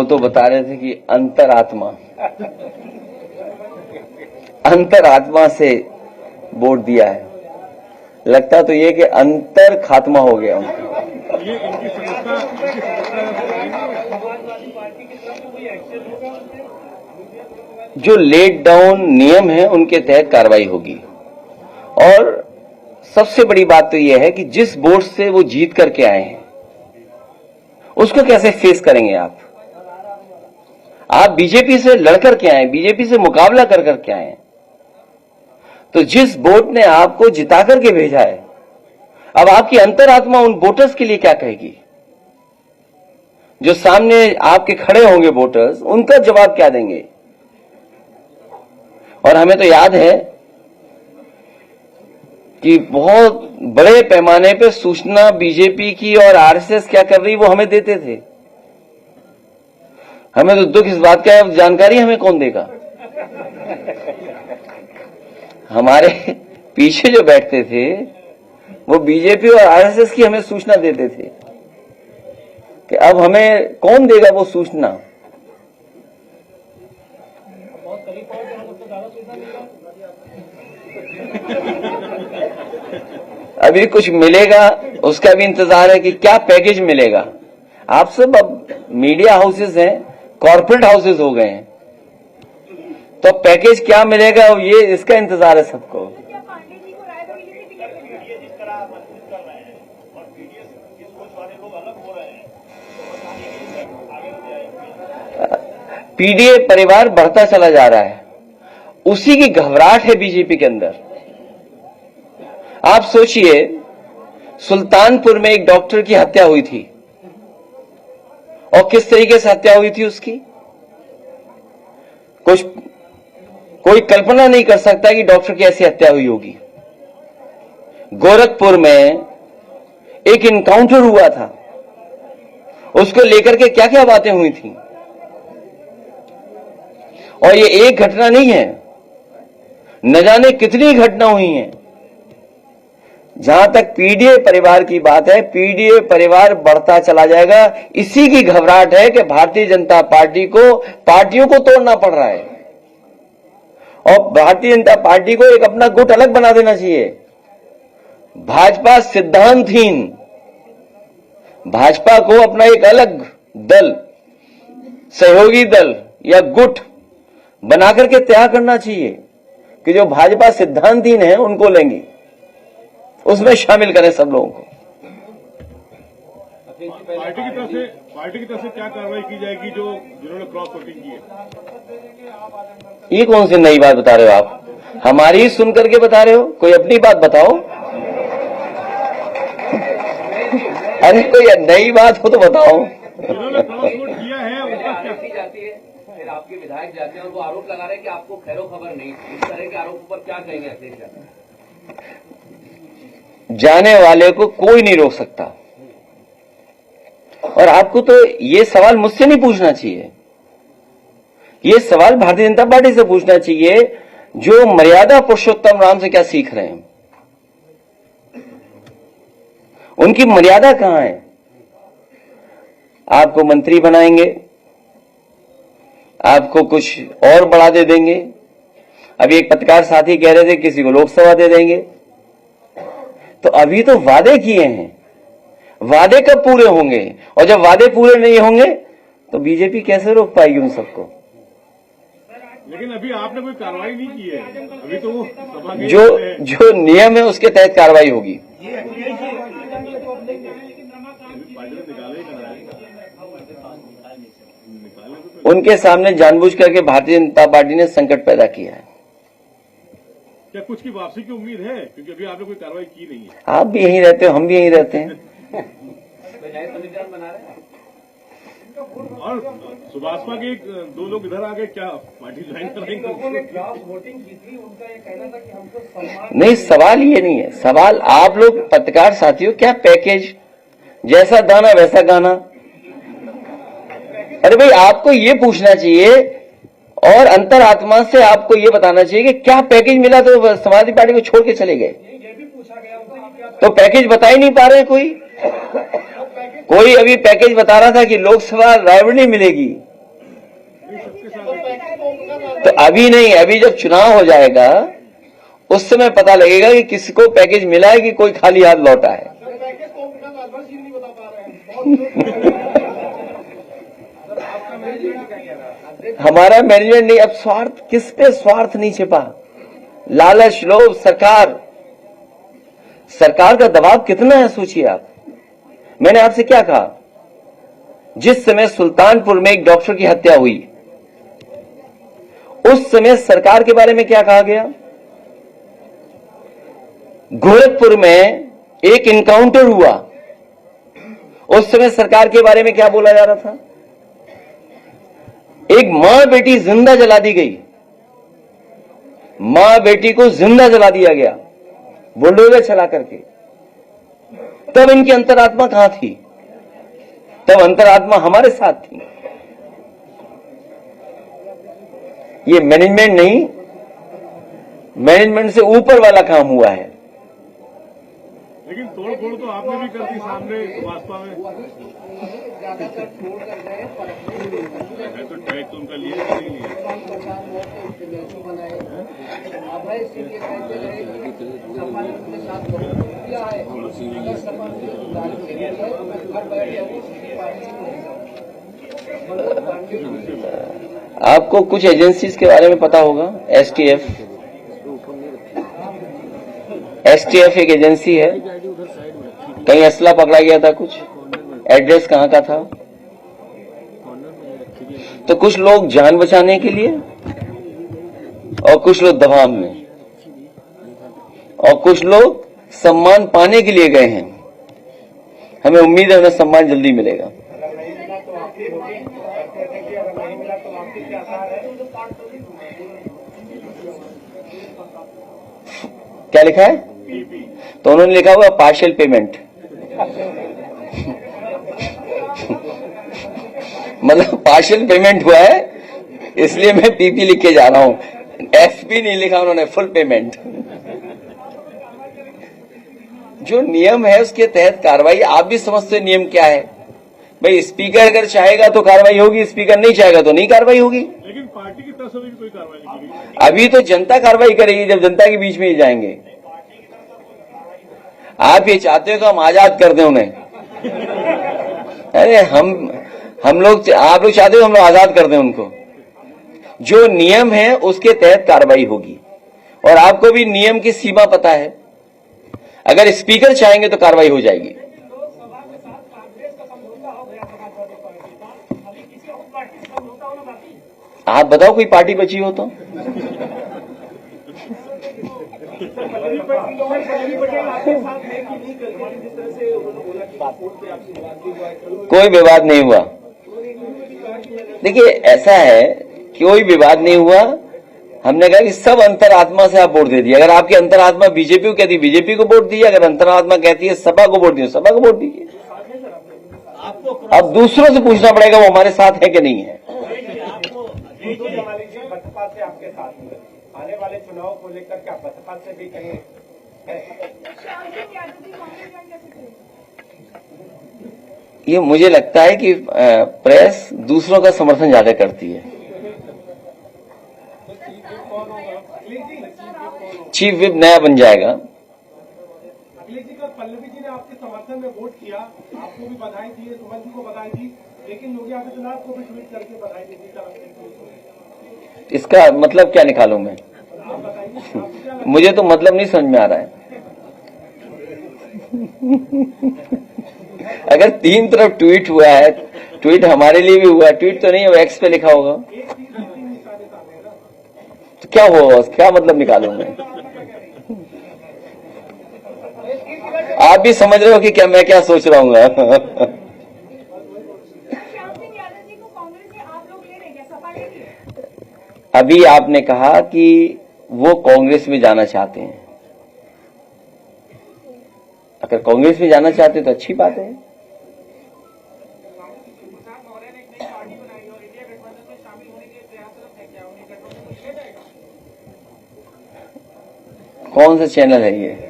वो तो बता रहे थे कि अंतरात्मा से वोट दिया है। लगता तो ये कि अंतर खात्मा हो गया उनका। जो लेट डाउन नियम है उनके तहत कार्रवाई होगी। और सबसे बड़ी बात तो यह है कि जिस वोट से वो जीत करके आए हैं उसको कैसे फेस करेंगे आप बीजेपी से लड़कर के आए, बीजेपी से मुकाबला कर करके आए, तो जिस वोट ने आपको जिता करके भेजा है, अब आपकी अंतरात्मा उन वोटर्स के लिए क्या कहेगी? जो सामने आपके खड़े होंगे वोटर्स, उनका जवाब क्या देंगे? और हमें तो याद है कि बहुत बड़े पैमाने पे सूचना बीजेपी की और आरएसएस क्या कर रही वो हमें देते थे। हमें तो दुख इस बात का है, जानकारी हमें कौन देगा? हमारे पीछे जो बैठते थे वो बीजेपी और आरएसएस की हमें सूचना देते थे कि अब हमें कौन देगा वो सूचना। अभी कुछ मिलेगा उसका भी इंतजार है कि क्या पैकेज मिलेगा। आप सब अब मीडिया हाउसेस हैं, कॉर्पोरेट हाउसेस हो गए हैं, तो पैकेज क्या मिलेगा ये इसका इंतजार है सबको। पीडीए परिवार बढ़ता चला जा रहा है, उसी की घबराहट है बीजेपी के अंदर। आप सोचिए, सुल्तानपुर में एक डॉक्टर की हत्या हुई थी और किस तरीके से हत्या हुई थी उसकी, कोई कल्पना नहीं कर सकता कि डॉक्टर की ऐसी हत्या हुई होगी। गोरखपुर में एक इनकाउंटर हुआ था, उसको लेकर के क्या क्या बातें हुई थी। और ये एक घटना नहीं है, न जाने कितनी घटना हुई हैं। जहां तक पीडीए परिवार की बात है, पीडीए परिवार बढ़ता चला जाएगा। इसी की घबराहट है कि भारतीय जनता पार्टी को पार्टियों को तोड़ना पड़ रहा है और भारतीय जनता पार्टी को एक अपना गुट अलग बना देना चाहिए। भाजपा सिद्धांतहीन, भाजपा को अपना एक अलग दल, सहयोगी दल या गुट बनाकर के तैयार करना चाहिए कि जो भाजपा सिद्धांतहीन है उनको लेंगे, उसमें शामिल करें सब लोगों को। पार्टी की तरफ से क्या कार्रवाई की जाएगी जिन्होंने क्रॉस वोटिंग की है? ये कौन सी नई बात बता रहे हो आप? हमारी सुन करके बता रहे हो? कोई अपनी बात बताओ। अरे कोई नई बात हो तो बताओ। जिन्होंने क्रॉस वोट किया है उनका क्या जाती है, फिर आपके विधायक जाते हैं और वो आरोप लगा रहे हैं कि आपको खैरो खबर नहीं थी। इस तरह के आरोप पर क्या कहेंगे अखिलेश यादव? जाने वाले को कोई नहीं रोक सकता। और आपको तो ये सवाल मुझसे नहीं पूछना चाहिए, ये सवाल भारतीय जनता पार्टी से पूछना चाहिए, जो मर्यादा पुरुषोत्तम राम से क्या सीख रहे हैं। उनकी मर्यादा कहां है? आपको मंत्री बनाएंगे, आपको कुछ और बढ़ा दे देंगे। अभी एक पत्रकार साथी कह रहे थे किसी को लोकसभा दे देंगे। तो अभी तो वादे किए हैं, वादे कब पूरे होंगे? और जब वादे पूरे नहीं होंगे तो बीजेपी कैसे रोक पाएगी उन सबको? लेकिन अभी आपने कोई कार्रवाई नहीं की है, अभी तो वो सभा के जो नियम है उसके तहत कार्रवाई होगी। उनके सामने जानबूझ करके भारतीय जनता पार्टी ने संकट पैदा किया है। क्या कुछ की वापसी की उम्मीद है? क्योंकि अभी आपने कोई कार्रवाई की नहीं है। आप भी यहीं रहते हो, हम भी यहीं रहते हैं। और सुभाषपा के दो लोग इधर आ गए, क्या पार्टी ज्वाइन करेंगे? नहीं, सवाल ये नहीं है। सवाल आप लोग पत्रकार साथियों, क्या पैकेज, जैसा दाना वैसा गाना। अरे भाई, आपको ये पूछना चाहिए और अंतरात्मा से आपको ये बताना चाहिए कि क्या पैकेज मिला तो समाजवादी पार्टी को छोड़ के चले गए। तो पैकेज बता ही नहीं पा रहे कोई अभी पैकेज बता रहा था कि लोकसभा रायबरेली मिलेगी। तो अभी नहीं, अभी जब चुनाव हो जाएगा उस समय पता लगेगा कि किसको पैकेज मिला है कि कोई खाली हाथ लौटा है। हमारा मैनेजमेंट नहीं, अब स्वार्थ, किस पे स्वार्थ नहीं छिपा, लालच, लोभ, सरकार का दबाव कितना है सोचिए आप। मैंने आपसे क्या कहा, जिस समय सुल्तानपुर में एक डॉक्टर की हत्या हुई उस समय सरकार के बारे में क्या कहा गया, गोरखपुर में एक इनकाउंटर हुआ उस समय सरकार के बारे में क्या बोला जा रहा था, एक मां बेटी जिंदा जला दी गई, मां बेटी को जिंदा जला दिया गया बुलडोजर चला करके। तब इनकी अंतरात्मा कहां थी, तब अंतरात्मा हमारे साथ थी। ये मैनेजमेंट नहीं, मैनेजमेंट से ऊपर वाला काम हुआ है। लेकिन तोड़ फोड़ तो आपने भी कर दी सामने भाजपा में, तो टैग तो उनका लिए नहीं लिया। आपको कुछ एजेंसीज के बारे में पता होगा, एसटीएफ एक एजेंसी है, कहीं असला पकड़ा गया था, कुछ एड्रेस कहां का था। तो कुछ लोग जान बचाने के लिए और कुछ लोग दबाव में और कुछ लोग सम्मान पाने के लिए गए हैं। हमें उम्मीद है हमें सम्मान जल्दी मिलेगा। क्या लिखा है, तो उन्होंने लिखा हुआ पार्शियल पेमेंट मतलब पार्शियल पेमेंट हुआ है इसलिए मैं पीपी लिख के जा रहा हूं, एफपी नहीं लिखा उन्होंने, फुल पेमेंट। जो नियम है उसके तहत कार्रवाई, आप भी समझते हैं नियम क्या है भाई। स्पीकर अगर चाहेगा तो कार्रवाई होगी, स्पीकर नहीं चाहेगा तो नहीं कार्रवाई होगी। लेकिन पार्टी की तरफ से भी कोई कार्रवाई नहीं की। अभी तो जनता कार्रवाई करेगी जब जनता के बीच में ही जाएंगे। आप ये चाहते हो कि हम आजाद कर दें उन्हें, अरे हम लोग, आप लोग चाहते हो हम लोग आजाद कर दें उनको। जो नियम है उसके तहत कार्रवाई होगी और आपको भी नियम की सीमा पता है। अगर स्पीकर चाहेंगे तो कार्रवाई हो जाएगी। आप बताओ कोई पार्टी बची हो तो। कोई विवाद नहीं हुआ। देखिए ऐसा है, कोई विवाद नहीं हुआ। हमने कहा कि सब अंतरात्मा से आप वोट दे दिए। अगर आपकी अंतरात्मा बीजेपी को कहती है बीजेपी को वोट दीजिए, अगर अंतरात्मा कहती है सपा को वोट दीजिए सपा को वोट दीजिए। अब दूसरों से पूछना पड़ेगा वो हमारे साथ है कि नहीं है। बसपा से आपके साथ में आने वाले चुनाव को लेकर क्या बसपा से भी कहीं ये मुझे लगता है कि प्रेस दूसरों का समर्थन ज्यादा करती है। चीफ विप नया बन जाएगा। अखिलेश जी का पल्लवी जी ने आपके समर्थन में वोट किया, आपको भी बधाई दी, सुमन जी को बधाई दी, लेकिन योगी आदित्यनाथ को भी ट्वीट करके बधाई दी। इसका मतलब क्या निकालूं मैं? मुझे तो मतलब नहीं समझ में आ रहा है। अगर तीन तरफ ट्वीट हुआ है, ट्वीट हमारे लिए भी हुआ, ट्वीट तो नहीं है, एक्स पे लिखा होगा, तो क्या होगा, क्या मतलब निकालूं मैं? आप भी समझ रहे हो कि क्या मैं क्या सोच रहा हूँ। अभी आपने कहा कि वो कांग्रेस में जाना चाहते हैं। अगर कांग्रेस में जाना चाहते हैं तो अच्छी बात है। कौन सा चैनल है ये?